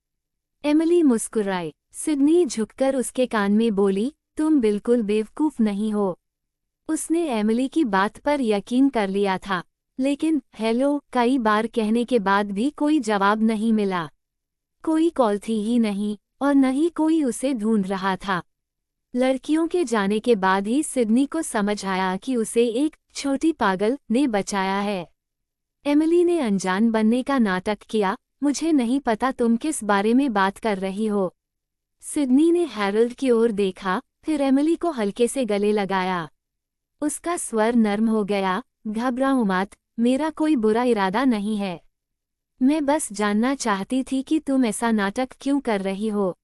एमिली मुस्कुराई। सिडनी झुककर उसके कान में बोली, तुम बिल्कुल बेवकूफ़ नहीं हो। उसने एमिली की बात पर यकीन कर लिया था, लेकिन हेलो कई बार कहने के बाद भी कोई जवाब नहीं मिला। कोई कॉल थी ही नहीं और न ही कोई उसे ढूंढ रहा था। लड़कियों के जाने के बाद ही सिडनी को समझ आया कि उसे एक छोटी पागल ने बचाया है। एमिली ने अनजान बनने का नाटक किया, मुझे नहीं पता तुम किस बारे में बात कर रही हो। सिडनी ने हैरोल्ड की ओर देखा, फिर एमिली को हल्के से गले लगाया। उसका स्वर नर्म हो गया, घबराओ मत, मेरा कोई बुरा इरादा नहीं है। मैं बस जानना चाहती थी कि तुम ऐसा नाटक क्यों कर रही हो।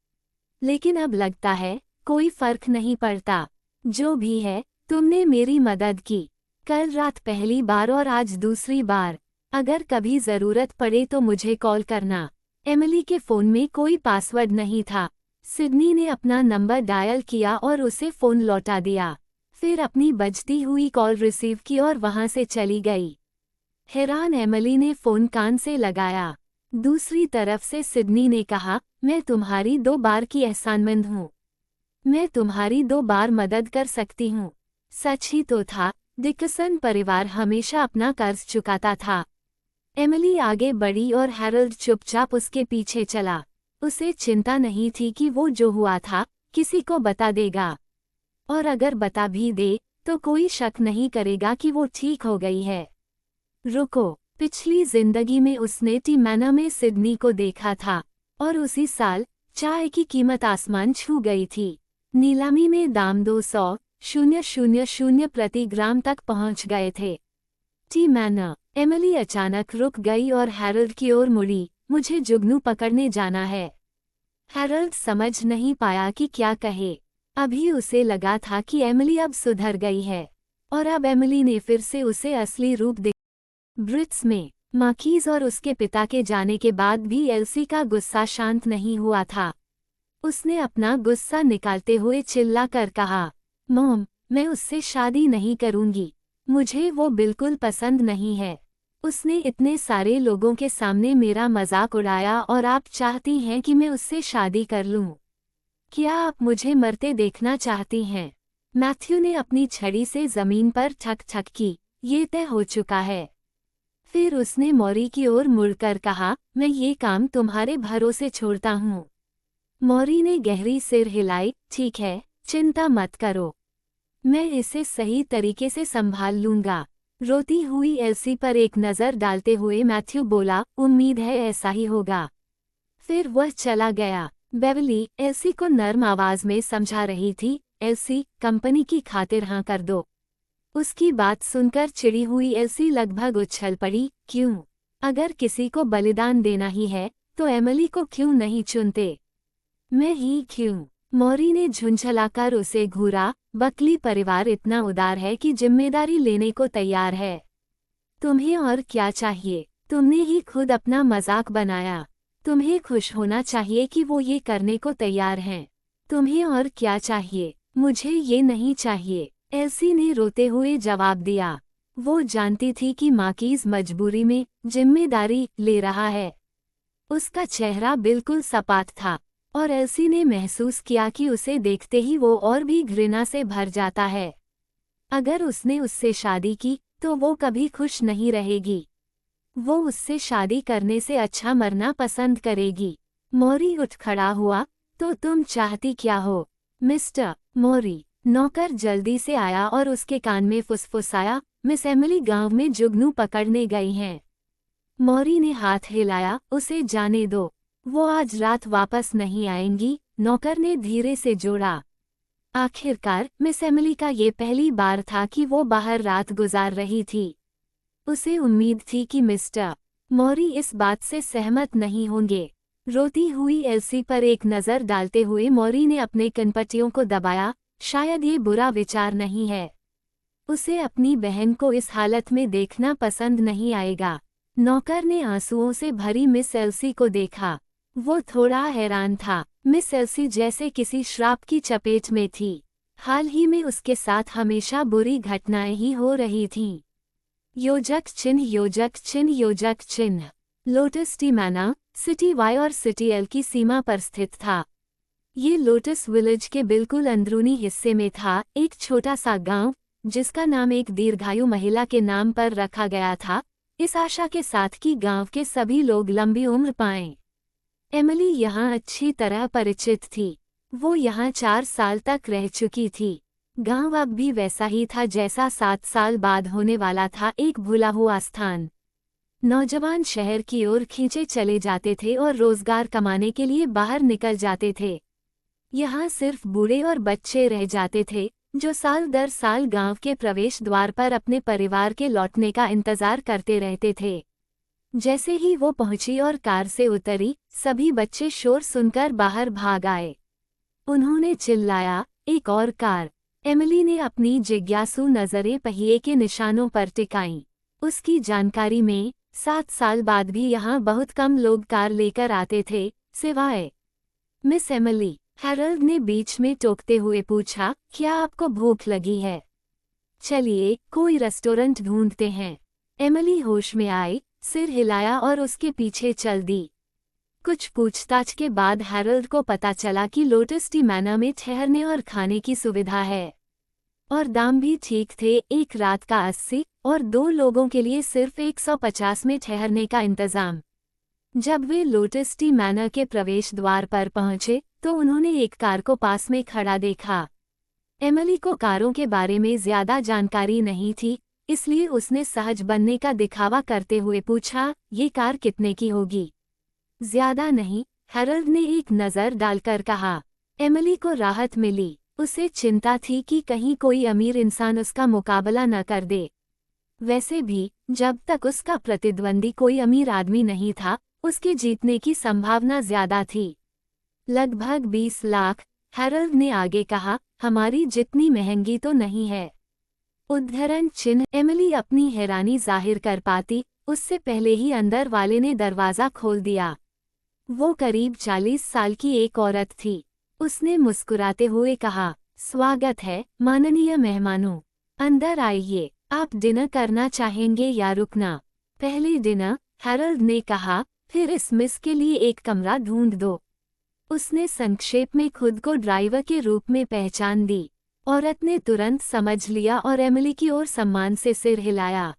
लेकिन अब लगता है, कोई फर्क नहीं पड़ता। जो भी है, तुमने मेरी मदद की। कल रात पहली बार और आज दूसरी बार। अगर कभी ज़रूरत पड़े तो मुझे कॉल करना। एमिली के फ़ोन में कोई पासवर्ड नहीं था। सिडनी ने अपना नंबर डायल किया और उसे फ़ोन लौटा दिया। फिर अपनी बजती हुई कॉल रिसीव की और वहां से चली गई। हैरान एमिली ने फ़ोन कान से लगाया। दूसरी तरफ से सिडनी ने कहा, मैं तुम्हारी 2 बार की एहसानमंद हूँ। मैं तुम्हारी 2 बार मदद कर सकती हूँ। सच ही तो था, डिकिसन परिवार हमेशा अपना कर्ज चुकाता था। एमिली आगे बढ़ी और हैरोल्ड चुपचाप उसके पीछे चला। उसे चिंता नहीं थी कि वो जो हुआ था, किसी को बता देगा। और अगर बता भी दे, तो कोई शक नहीं करेगा कि वो ठीक हो गई है। रुको, पिछली जिंदगी में उसने टी मैनर में सिडनी को देखा था, और उसी साल चाय की कीमत आसमान छू गई थी। नीलामी में दाम 200,000 प्रति ग्राम तक पहुंच गए थे। T manner. एमिली अचानक रुक गई और हैरोल्ड की ओर मुड़ी, मुझे जुगनू पकड़ने जाना है। हैरल्ड समझ नहीं पाया कि क्या कहे। अभी उसे लगा था कि एमिली अब सुधर गई है और अब एमिली ने फिर से उसे असली रूप ब्रिट्स में मार्कीज और उसके पिता के जाने के बाद भी एल्सी का गुस्सा शांत नहीं हुआ था। उसने अपना गुस्सा निकालते हुए चिल्ला कर कहा, मॉम, मैं उससे शादी नहीं करूंगी। मुझे वो बिल्कुल पसंद नहीं है। उसने इतने सारे लोगों के सामने मेरा मजाक उड़ाया और आप चाहती हैं कि मैं उससे शादी कर लूं? क्या आप मुझे मरते देखना चाहती हैं? मैथ्यू ने अपनी छड़ी से जमीन पर ठक ठक की। ये तय हो चुका है। फिर उसने मौरी की ओर मुड़कर कहा, मैं ये काम तुम्हारे भरोसे छोड़ता हूँ। मौरी ने गहरी सिर हिलाई, ठीक है, चिंता मत करो, मैं इसे सही तरीके से संभाल लूंगा। रोती हुई एल्सी पर एक नज़र डालते हुए मैथ्यू बोला, उम्मीद है ऐसा ही होगा। फिर वह चला गया। बेवली एल्सी को नर्म आवाज में समझा रही थी, एल्सी, कंपनी की खातिर हाँ कर दो। उसकी बात सुनकर चिड़ी हुई एल्सी लगभग उछल पड़ी, क्यों? अगर किसी को बलिदान देना ही है तो एमिली को क्यों नहीं चुनते? मैं ही क्यों? मौरी ने झुंझलाकर उसे घूरा, बकली परिवार इतना उदार है कि जिम्मेदारी लेने को तैयार है। तुम्हें और क्या चाहिए? तुमने ही खुद अपना मजाक बनाया। तुम्हें खुश होना चाहिए कि वो ये करने को तैयार हैं। तुम्हें और क्या चाहिए? मुझे ये नहीं चाहिए, एल्सी ने रोते हुए जवाब दिया। वो जानती थी कि मार्कीज मजबूरी में जिम्मेदारी ले रहा है। उसका चेहरा बिल्कुल सपाट था और एल्सी ने महसूस किया कि उसे देखते ही वो और भी घृणा से भर जाता है। अगर उसने उससे शादी की तो वो कभी खुश नहीं रहेगी। वो उससे शादी करने से अच्छा मरना पसंद करेगी। मौरी उठ खड़ा हुआ, तो तुम चाहती क्या हो, मिस्टर मौरी? नौकर जल्दी से आया और उसके कान में फुसफुसाया, मिस एमिली गांव में जुगनू पकड़ने गई हैं। मौरी ने हाथ हिलाया, उसे जाने दो, वो आज रात वापस नहीं आएंगी, नौकर ने धीरे से जोड़ा। आखिरकार मिस एमिली का ये पहली बार था कि वो बाहर रात गुजार रही थी। उसे उम्मीद थी कि मिस्टर मौरी इस बात से सहमत नहीं होंगे। रोती हुई एल्सी पर एक नज़र डालते हुए मौरी ने अपने कनपटियों को दबाया, शायद ये बुरा विचार नहीं है। उसे अपनी बहन को इस हालत में देखना पसंद नहीं आएगा। नौकर ने आंसुओं से भरी मिस एल्सी को देखा। वो थोड़ा हैरान था। मिस एल्सी जैसे किसी श्राप की चपेट में थी। हाल ही में उसके साथ हमेशा बुरी घटनाएं ही हो रही थीं। योजक चिन्ह योजक चिन्ह योजक चिन्ह। Lotus T manor city Y और सिटी एल की सीमा पर स्थित था। ये लोटस विलेज के बिल्कुल अंदरूनी हिस्से में था, एक छोटा सा गांव जिसका नाम एक दीर्घायु महिला के नाम पर रखा गया था, इस आशा के साथ कि गांव के सभी लोग लंबी उम्र पाएं। एमिली यहाँ अच्छी तरह परिचित थी। वो यहाँ 4 साल तक रह चुकी थी। गांव अब भी वैसा ही था जैसा 7 साल बाद होने वाला था, एक भूला हुआ स्थान। नौजवान शहर की ओर खींचे चले जाते थे और रोजगार कमाने के लिए बाहर निकल जाते थे। यहाँ सिर्फ बूढ़े और बच्चे रह जाते थे, जो साल दर साल गांव के प्रवेश द्वार पर अपने परिवार के लौटने का इंतजार करते रहते थे। जैसे ही वो पहुंची और कार से उतरी, सभी बच्चे शोर सुनकर बाहर भाग आए। उन्होंने चिल्लाया, एक और कार। एमिली ने अपनी जिज्ञासु नजरें पहिए के निशानों पर टिकाईं। उसकी जानकारी में 7 साल बाद भी यहाँ बहुत कम लोग कार लेकर आते थे, सिवाय मिस एमिली। हैरल्ड ने बीच में टोकते हुए पूछा, क्या आपको भूख लगी है? चलिए कोई रेस्टोरेंट ढूंढते हैं। एमिली होश में आई, सिर हिलाया और उसके पीछे चल दी। कुछ पूछताछ के बाद हैरल्ड को पता चला कि लोटस टी मैनर में ठहरने और खाने की सुविधा है और दाम भी ठीक थे, एक रात का 80 और 2 लोगों के लिए सिर्फ 150 में ठहरने का इंतजाम। जब वे लोटस टी मैनर के प्रवेश द्वार पर पहुंचे तो उन्होंने एक कार को पास में खड़ा देखा। एमिली को कारों के बारे में ज्यादा जानकारी नहीं थी, इसलिए उसने सहज बनने का दिखावा करते हुए पूछा, ये कार कितने की होगी? ज्यादा नहीं, हैरल्ड ने एक नज़र डालकर कहा। एमिली को राहत मिली। उसे चिंता थी कि कहीं कोई अमीर इंसान उसका मुकाबला न कर दे। वैसे भी जब तक उसका प्रतिद्वंदी कोई अमीर आदमी नहीं था, उसके जीतने की संभावना ज्यादा थी। लगभग 20 लाख, हैरल्ड ने आगे कहा, हमारी जितनी महंगी तो नहीं है। उद्धरण चिन्ह। एमिली अपनी हैरानी जाहिर कर पाती, उससे पहले ही अंदर वाले ने दरवाज़ा खोल दिया। वो करीब 40 साल की एक औरत थी। उसने मुस्कुराते हुए कहा, स्वागत है माननीय मेहमानों, अंदर आइए। आप डिनर करना चाहेंगे या रुकना? पहले डिनर, हैरल्ड ने कहा, फिर इस मिस के लिए एक कमरा ढूंढ दो। उसने संक्षेप में खुद को ड्राइवर के रूप में पहचान दी। औरत ने तुरंत समझ लिया और एमिली की ओर सम्मान से सिर हिलाया।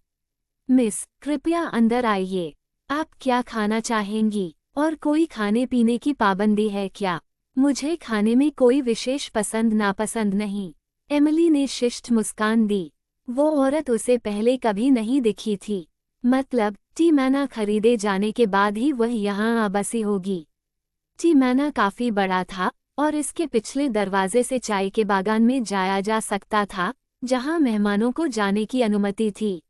मिस, कृपया अंदर आइए। आप क्या खाना चाहेंगी? और कोई खाने पीने की पाबंदी है क्या? मुझे खाने में कोई विशेष पसंद नापसंद नहीं। एमिली ने शिष्ट मुस्कान दी। वो औरत उसे पहले कभी नहीं दिखी थी। मतलब, टी मैना खरीदे जाने के बाद ही वह यहाँ आ बसी होगी। टी मैना काफी बड़ा था और इसके पिछले दरवाजे से चाय के बागान में जाया जा सकता था, जहाँ मेहमानों को जाने की अनुमति थी।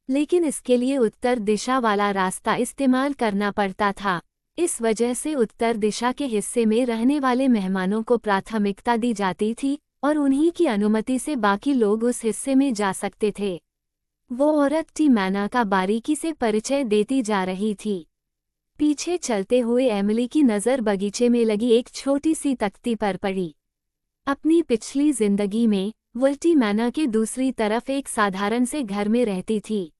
लेकिन इसके लिए उत्तर दिशा वाला रास्ता इस्तेमाल करना पड़ता था। इस वजह से उत्तर दिशा के हिस्से में रहने वाले मेहमानों को प्राथमिकता दी जाती थी और उन्हीं की अनुमति से बाकी लोग उस हिस्से में जा सकते थे। वो औरत टी मैना का बारीकी से परिचय देती जा रही थी। पीछे चलते हुए एमिली की नज़र बगीचे में लगी एक छोटी सी तख्ती पर पड़ी। अपनी पिछली जिंदगी में वो टी मैना के दूसरी तरफ एक साधारण से घर में रहती थी।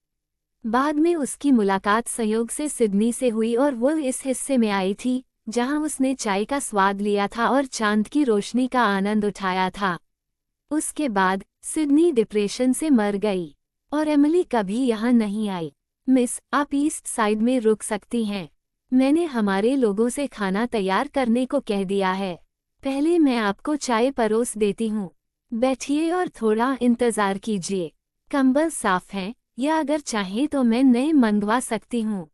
बाद में उसकी मुलाकात संयोग से सिडनी से हुई और वो इस हिस्से में आई थी, जहां उसने चाय का स्वाद लिया था और चांद की रोशनी का आनंद उठाया था। उसके बाद सिडनी डिप्रेशन से मर गई और एमिली कभी यहाँ नहीं आई। मिस, आप ईस्ट साइड में रुक सकती हैं। मैंने हमारे लोगों से खाना तैयार करने को कह दिया है। पहले मैं आपको चाय परोस देती हूँ। बैठिए और थोड़ा इंतज़ार कीजिए। कंबल साफ हैं, या अगर चाहें तो मैं नए मंगवा सकती हूँ।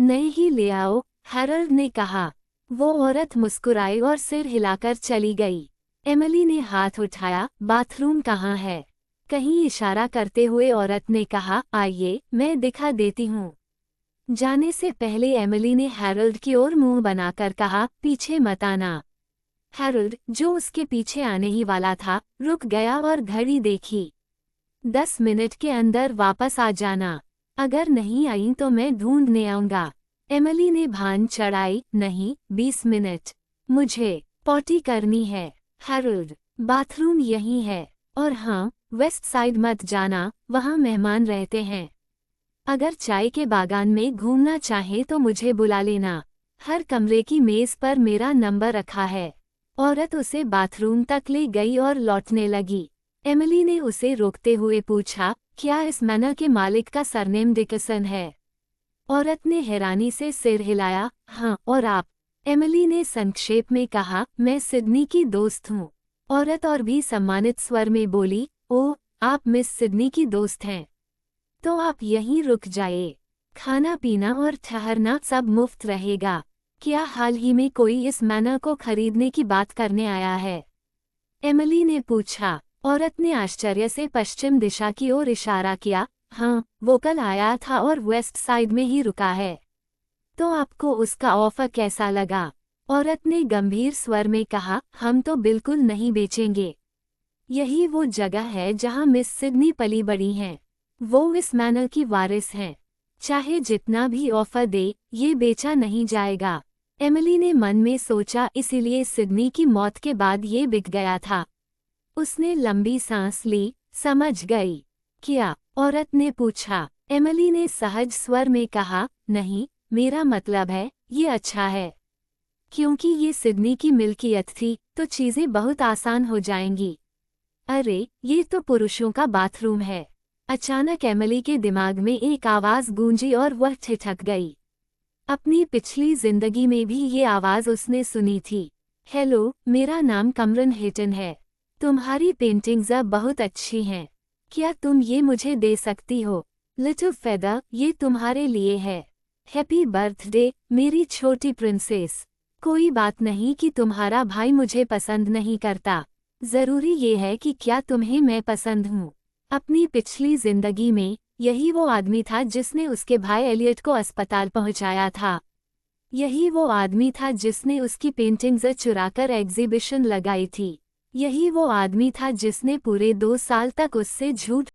नए ही ले आओ, हैरल्ड ने कहा। वो औरत मुस्कुराई और सिर हिलाकर चली गई। एमिली ने हाथ उठाया, बाथरूम कहाँ है? कहीं इशारा करते हुए औरत ने कहा, आइए मैं दिखा देती हूँ। जाने से पहले एमिली ने हैरल्ड की ओर मुंह बनाकर कहा, पीछे मत आना। हैरल्ड, जो उसके पीछे आने ही वाला था, रुक गया और घड़ी देखी। 10 मिनट के अंदर वापस आ जाना। अगर नहीं आई तो मैं ढूंढने आऊंगा। एमिली ने भान चढ़ाई, नहीं, 20 मिनट। मुझे पॉटी करनी है। हैरल्ड, बाथरूम यहीं है। और हाँ, वेस्ट साइड मत जाना, वहाँ मेहमान रहते हैं। अगर चाय के बागान में घूमना चाहे तो मुझे बुला लेना। हर कमरे की मेज पर मेरा नंबर रखा है। औरत उसे बाथरूम तक ले गई और लौटने लगी। एमिली ने उसे रोकते हुए पूछा, क्या इस मैनर के मालिक का सरनेम डिकिसन है? औरत ने हैरानी से सिर हिलाया, हाँ, और आप? एमिली ने संक्षेप में कहा, मैं सिडनी की दोस्त हूँ। औरत और भी सम्मानित स्वर में बोली, ओह, आप मिस सिडनी की दोस्त हैं। तो आप यहीं रुक जाइए। खाना पीना और ठहरना सब मुफ्त रहेगा। क्या हाल ही में कोई इस मैनर को खरीदने की बात करने आया है? एमिली ने पूछा। औरत ने आश्चर्य से पश्चिम दिशा की ओर इशारा किया, हाँ, वो कल आया था और वेस्ट साइड में ही रुका है। तो आपको उसका ऑफर कैसा लगा? औरत ने गंभीर स्वर में कहा, हम तो बिल्कुल नहीं बेचेंगे। यही वो जगह है जहां मिस सिडनी पली बड़ी हैं। वो इस मैनर की वारिस हैं। चाहे जितना भी ऑफर दे, ये बेचा नहीं जाएगा। एमिली ने मन में सोचा, इसीलिए सिडनी की मौत के बाद ये बिक गया था। उसने लंबी सांस ली, समझ गई। क्या? औरत ने पूछा। एमिली ने सहज स्वर में कहा, नहीं, मेरा मतलब है, ये अच्छा है। क्योंकि ये सिडनी की मिल्कियत थी, तो चीज़ें बहुत आसान हो जाएंगी। अरे, ये तो पुरुषों का बाथरूम है। अचानक एमिली के दिमाग में एक आवाज़ गूंजी और वह ठिठक गई। अपनी पिछली जिंदगी में भी ये आवाज़ उसने सुनी थी। हेलो, मेरा नाम कमरन हेटन है। तुम्हारी पेंटिंग्स अब बहुत अच्छी हैं। क्या तुम ये मुझे दे सकती हो? लिटिल फेदर, ये तुम्हारे लिए है। हैप्पी बर्थडे, मेरी छोटी प्रिंसेस। कोई बात नहीं कि तुम्हारा भाई मुझे पसंद नहीं करता। ज़रूरी ये है कि क्या तुम्हें मैं पसंद हूँ। अपनी पिछली जिंदगी में यही वो आदमी था जिसने उसके भाई एलियट को अस्पताल पहुंचाया था। यही वो आदमी था जिसने उसकी पेंटिंग्स चुराकर एग्जीबिशन लगाई थी। यही वो आदमी था जिसने पूरे 2 साल तक उससे झूठ